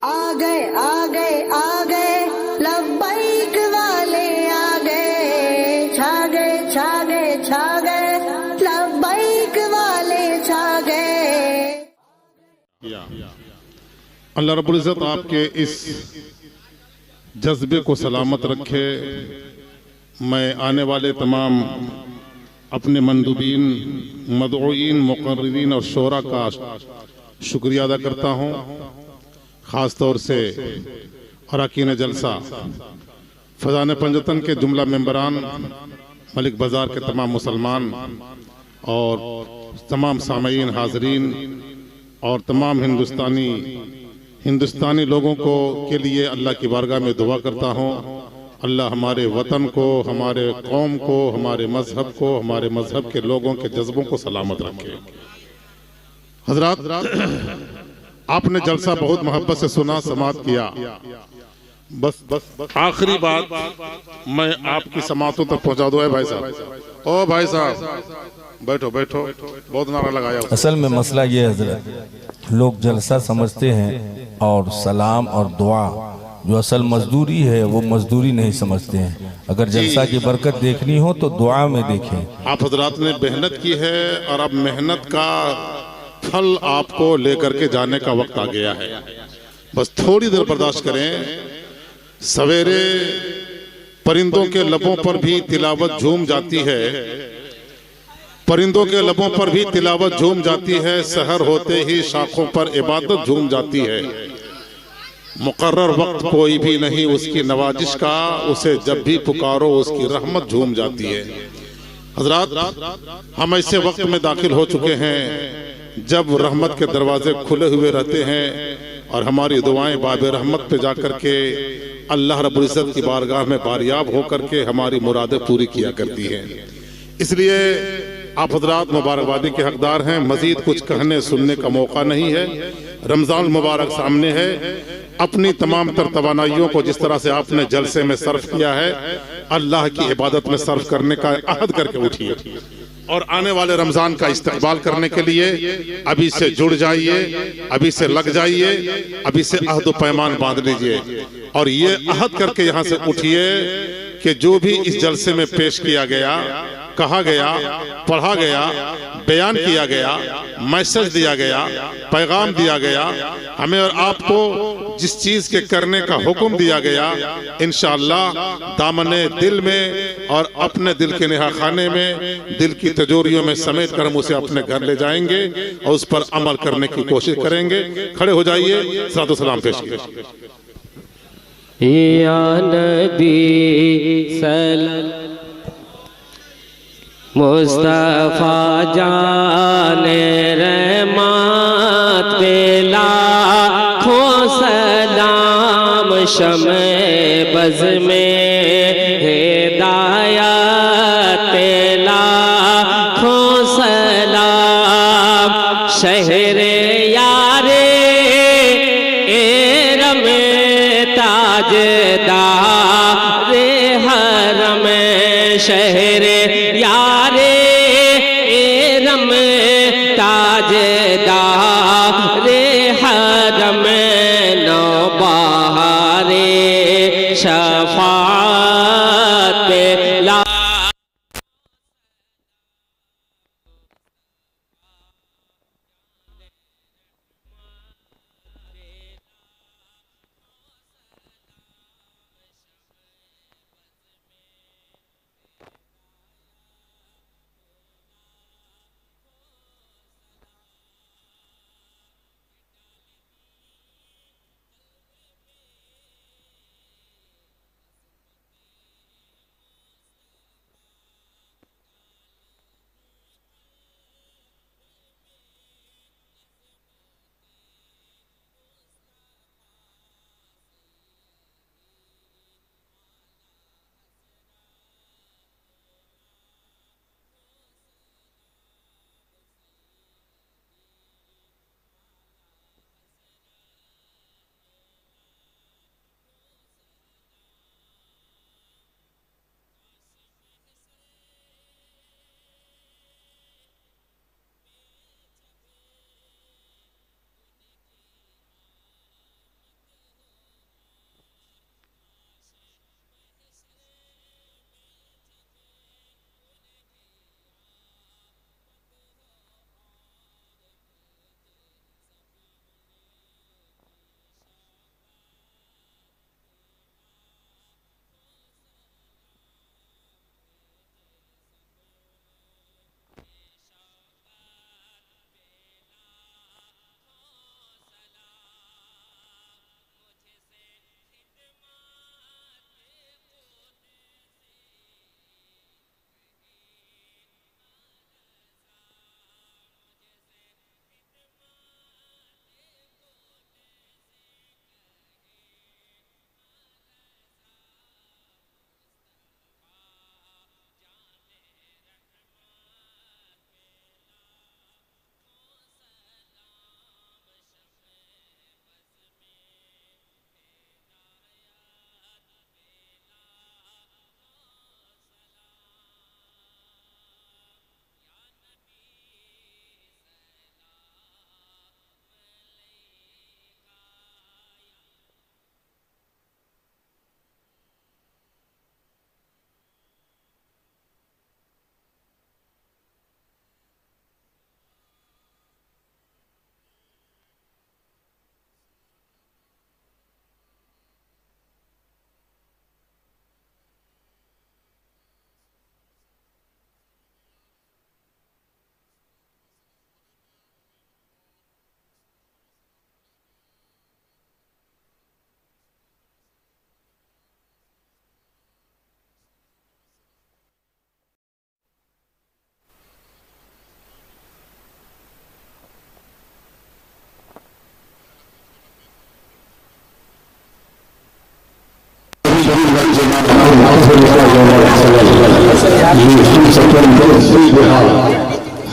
آ گئے آ گئے آ گئے لبیک والے آ گئے، چھا گئے چھا گئے چھا گئے لبیک والے چھا گئے۔ اللہ رب العزت آپ کے اس جذبے کو سلامت رکھے۔ میں آنے والے تمام اپنے مندوبین، مدعوین، مقررین اور شعراء کا شکریہ ادا کرتا ہوں، خاص طور سے اراکین جلسہ، فضان پنجتن کے جملہ ممبران، ملک بازار کے تمام مسلمان اور تمام سامعین، حاضرین اور تمام ہندوستانی لوگوں کے لیے اللہ کی بارگاہ میں دعا کرتا ہوں۔ اللہ ہمارے وطن کو، ہمارے قوم کو، ہمارے مذہب کو، ہمارے مذہب کے لوگوں کے جذبوں کو سلامت رکھے۔ حضرات، آپ نے جلسہ بہت محبت سے سنا، سماعت کیا۔ بس آخری بات میں آپ کی سماعتوں تک پہنچا دوں۔ اے بھائی صاحب، او بھائی صاحب، بیٹھو بیٹھو، بہت نعرہ لگایا۔ اصل میں مسئلہ یہ ہے حضرت، لوگ جلسہ سمجھتے ہیں اور سلام اور دعا جو اصل مزدوری ہے وہ مزدوری نہیں سمجھتے ہیں۔ اگر جلسہ کی برکت دیکھنی ہو تو دعا میں دیکھیں۔ آپ حضرات نے محنت کی ہے اور اب محنت کا پھل آپ کو لے کر کے جانے کا وقت آ گیا ہے۔ بس تھوڑی دیر برداشت کریں۔ سویرے پرندوں کے لبوں پر بھی تلاوت جھوم جاتی ہے، پرندوں کے لبوں پر بھی تلاوت جھوم جاتی ہے، سحر ہوتے ہی شاخوں پر عبادت جھوم جاتی ہے۔ مقرر وقت کوئی بھی نہیں اس کی نوازش کا، اسے جب بھی پکارو اس کی رحمت جھوم جاتی ہے۔ حضرات، ہم ایسے وقت میں داخل ہو چکے ہیں جب رحمت کے دروازے کھلے ہوئے رہتے ہیں اور ہماری دعائیں باب رحمت پہ جا کر کے اللہ رب العزت کی بارگاہ میں باریاب ہو کر کے ہماری مرادیں پوری کیا کرتی ہیں۔ اس لیے آپ حضرات مبارکبادی کے حقدار ہیں۔ مزید کچھ کہنے سننے کا موقع نہیں ہے۔ رمضان مبارک سامنے ہے۔ اپنی تمام تر توانائیوں کو جس طرح سے آپ نے جلسے میں صرف کیا ہے، اللہ کی عبادت میں صرف کرنے کا عہد کر کے اٹھیے اور آنے والے رمضان کا استقبال کرنے کے لیے ابھی سے جڑ جائیے، ابھی سے لگ جائیے، ابھی سے عہد و پیمان باندھ لیجئے اور یہ عہد کر کے یہاں سے اٹھیے کہ جو بھی اس جلسے میں پیش کیا گیا، کہا گیا، پڑھا گیا، بیان کیا گیا، میسج دیا گیا، پیغام دیا گیا، ہمیں اور آپ کو جس چیز کے کرنے کا حکم دیا گیا، انشاءاللہ دامن دل میں اور اپنے دل کے نہا خانے میں، دل کی تجوریوں میں سمیٹ کر ہم اسے اپنے گھر لے جائیں گے اور اس پر عمل کرنے کی کوشش کریں گے۔ کھڑے ہو جائیے، صلاۃ و سلام پیش کیجیے۔ یا نبی صلی مصطفیٰ جان رحمت پہ لاکھوں سلام، شمع بز میں ہدایت پہ لاکھوں سلام، شہر یار ارم تاجدار حرم، شہر یار ارم تاجدار حرم، نوبہار شفاعت پہ لا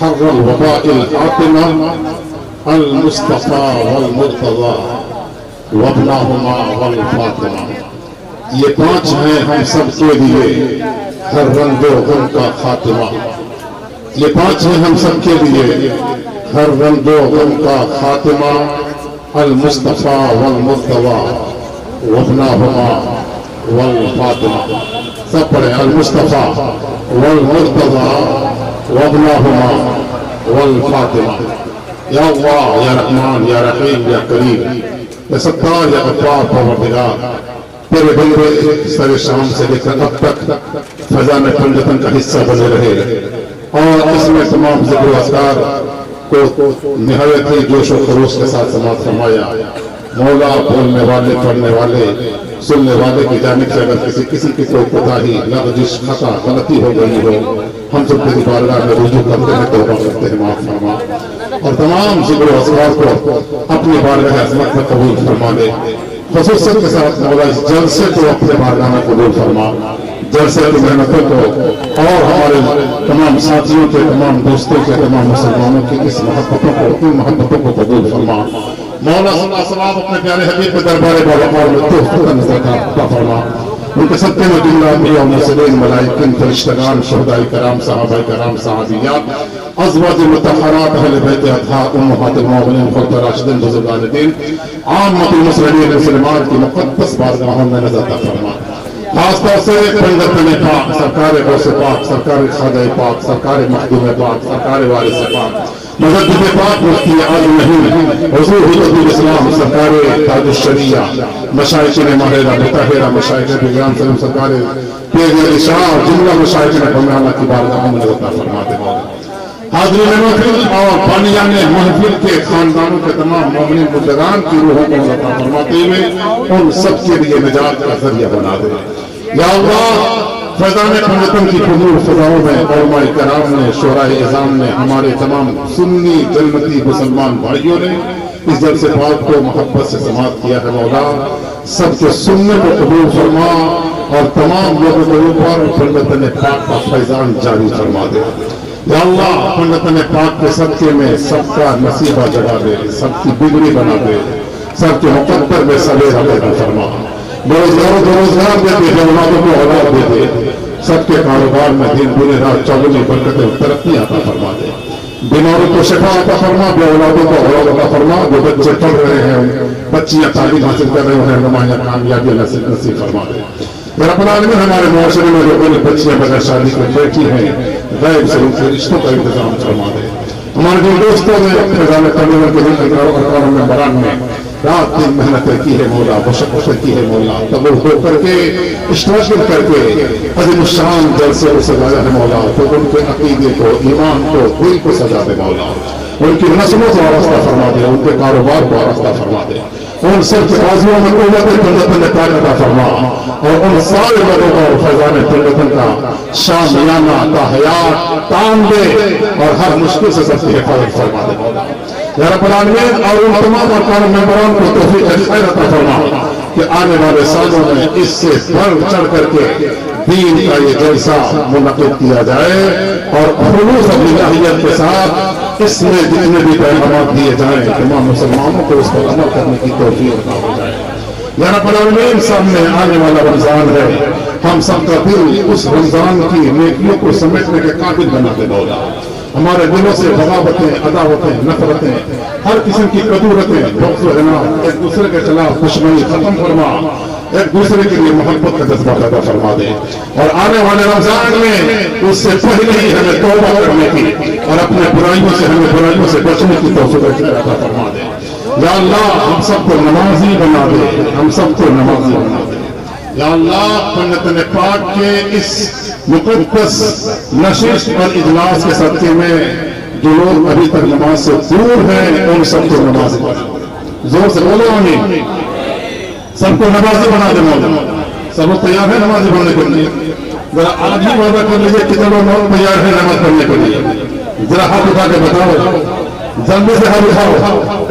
حر الوباء الحاطمة المصطفى والمرتضى وابناهما والفاطمہ. یہ 5 ہیں ہم سب کے لیے ہر رنگ و غم کا خاتمہ. یہ 5 ہیں ہم سب کے لیے ہر رنگ و غم کا خاتمہ. المصطفى والمرتضى وابناهما والفاطمہ. سب پڑھیں المصطفى والمرتضى وابناهما والفاطمہ. یا اللہ یا رحمان یا رحیم یا کریم یا ستار یا غفار پروردگار، تیرے بندے سر شام سے لے کر اب تک فضان پنجتن کا حصہ بنے رہے اور اس میں تمام ذکر و اذکار کو نہایت ہی جوش و خروش کے ساتھ سماعت فرمایا. مولا بولنے والے، پڑھنے والے، سننے والے کی جانب سے اگر کسی کی کوئی کوتاہی، لغزش، خطا، غلطی ہو گئی ہو، ہم سب تیری بارگاہ میں رجوع کرتے ہیں، توبہ کرتے ہیں، معاف فرما اور تمام ذکر و اذکار کو اپنی بارگاہ عظمت میں قبول فرما دے. خصوصیت کے ساتھ مولا اس جلسے کو اپنے بارگاہ میں قبول فرما. جلسے کی محنتوں کو اور ہمارے تمام ساتھیوں کے، تمام دوستوں کے، تمام مسلمانوں کی اس محبتوں کو، ان محبتوں کو قبول فرما. مولا صلی اللہ علیہ وسلم اپنے پیارے حبیب کے دربار باوقار میں تحفہ نظر عطا فرما. ان کے صدقے میں جملہ انبیاء و مرسلین، ملائکین، فرشتگان، شہداء کرام، صحابہ کرام، صحابیات، ازواج مطہرات، اہل بیت اطہار، امہات المؤمنین، خلفاء راشدین، بزرگان دین، عامۃ المسلمین مسلمان کی مقدس بارگاہوں میں نظر عطا فرما. خاص طور سے پنجتن پاک، سرکار غوث پاک، سرکار خواجہ پاک، سرکار مخدوم پاک، سرکار وارث پاک، مجدد پاک، مفتی اعظم نہیں، حضور حجت الاسلام، سرکار تاج الشریعہ، مشائخین ماہرہ مطہرہ، مشائخ پیغام صلی اللہ علیہ وسلم، سرکار پیر شاہ، جملہ مشائخین حکمرانہ کی بارگاہوں میں عطا فرماتے ہیں. حاضرین محفل اور بانیان محفل کے خاندانوں کے تمام مومنین بزرگان کی روحوں کو عطا فرماتے ہوئے ان سب کے لیے نجات کا ذریعہ بنا دے. یا اللہ فیضان پنجتن کی پرنور فضاؤں میں علماء کرام نے، شعراء اعظام نے، ہمارے تمام سنی جنتی مسلمان بھائیوں نے اس جلسے پاک کو محبت سے سماعت کیا ہے. مولا سب کے سننے کو قبول فرما اور تمام لوگوں کے اوپر پنجتن پاک کا فیضان جاری فرما دے. یا اللہ پنجتن پاک کے صدقے میں سب کا نصیبہ جگہ دے، سب کی بگڑی بنا دے، سب کے مقدر میں سویرا پیدا فرما. روزگار دے دے، اولادوں کو اولاد دے دے، سب کے کاروبار میں دن دن رات چوگنی برکتیں ترقی عطا فرما دے. بیماروں کو شفا عطا فرما، بے اولادوں کو اولاد عطا فرما. جو بچے پڑھ رہے ہیں، بچیاں تعلیم حاصل کر رہے ہیں، نمایاں کامیابی نصیب فرما دے. رب العالمین ہمارے معاشرے میں جو بچیاں بغیر شادی کے بیٹھی ہیں، غیب سے ان کے رشتوں کا انتظام فرما دے. ہمارے جو دوستوں نے فیضان پنجتن کے دن کاروں میں بران میں رات دن محنتیں کی ہے مولا، مشقتیں کی ہے مولا، قبول ہو کر کے اشتراک کر کے عظیم الشان جلسے کو سجایا ہے مولا. تو ان کے عقیدے کو، ایمان کو، دل کو سجا دے مولا. ان کی نسلوں کو آراستہ فرما دے، ان کے کاروبار کو آراستہ فرما دے. ان سب کے بازوؤں میں قوت پنجتن پاک عطا فرما اور ان سارے لوگوں کو فیضان پنجتن کا شامیانہ تا حیات تان دے اور ہر مشکل سے سب کی حفاظت فرما دے مولا. یا رب العالمین اور ان تمام ارکان ممبران کو توفیق خیر عطا فرما کہ آنے والے سالوں میں اس سے بڑھ چڑھ کر کے دین کا یہ جلسہ منعقد کیا جائے اور خلوص الہیت کے ساتھ اس میں جتنے بھی پیغامات دیے جائیں تمام مسلمانوں کو اس پر عمل کرنے کی توفیق عطا ہو جائے. یا رب العالمین سامنے آنے والا رمضان ہے، ہم سب کا دل اس رمضان کی نیکیوں کو سمیٹنے کے قابل بنا دے مولا. ہمارے دلوں سے بغاوتیں، عداوتیں، نفرتیں، ہر قسم کی کدورتیں، بغض و عناد، ایک دوسرے کے خلاف دشمنی ختم فرما، ایک دوسرے کے لیے محبت کا جذبہ پیدا فرما دے اور آنے والے رمضان میں اس سے پہلے ہی ہمیں توبہ کرنے کی اور اپنے برائیوں سے، ہمیں برائیوں سے بچنے کی توفیق عطا فرما دے. یا اللہ ہم سب کو نمازی بنا دے، ہم سب کو نمازی بنا دے. یا اللہ پنجتن پاک کے اس مقدس نشست اور اجلاس کے صدقے میں جو لوگ ابھی تک نماز سے دور ہیں ان سب کو نمازی بنا دے. زور سے بولو آمین. سب کو نمازی بنا دے مولا. سب لوگ تیار ہیں نمازی بننے کے لیے؟ ذرا آج ہی وعدہ کر لیجیے کتنے لوگ تیار ہیں نماز پڑھنے کے لیے؟ ذرا ہاتھ اٹھا کے بتاؤ، جلدی سے ہاتھ اٹھاؤ.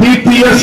PTS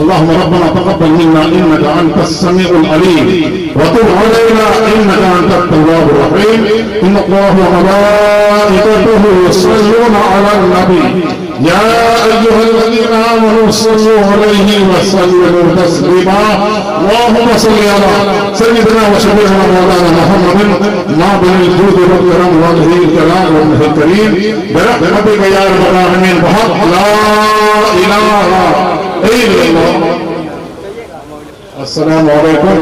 اللهم ربنا تقبل منا انك انت السميع العليم وتب علينا انك انت التواب الرحيم. ان الله وملائكته يصلون على النبي يا ايها الذين امنوا صلوا عليه وسلموا تسليما. اللهم صل على سيدنا وشفيعنا مولانا محمد ناظم الجود والكرم وجهه الكلام وابنه الكريم برحمتك يا رب العالمين بحق لا اله الا الله. السلام علیکم.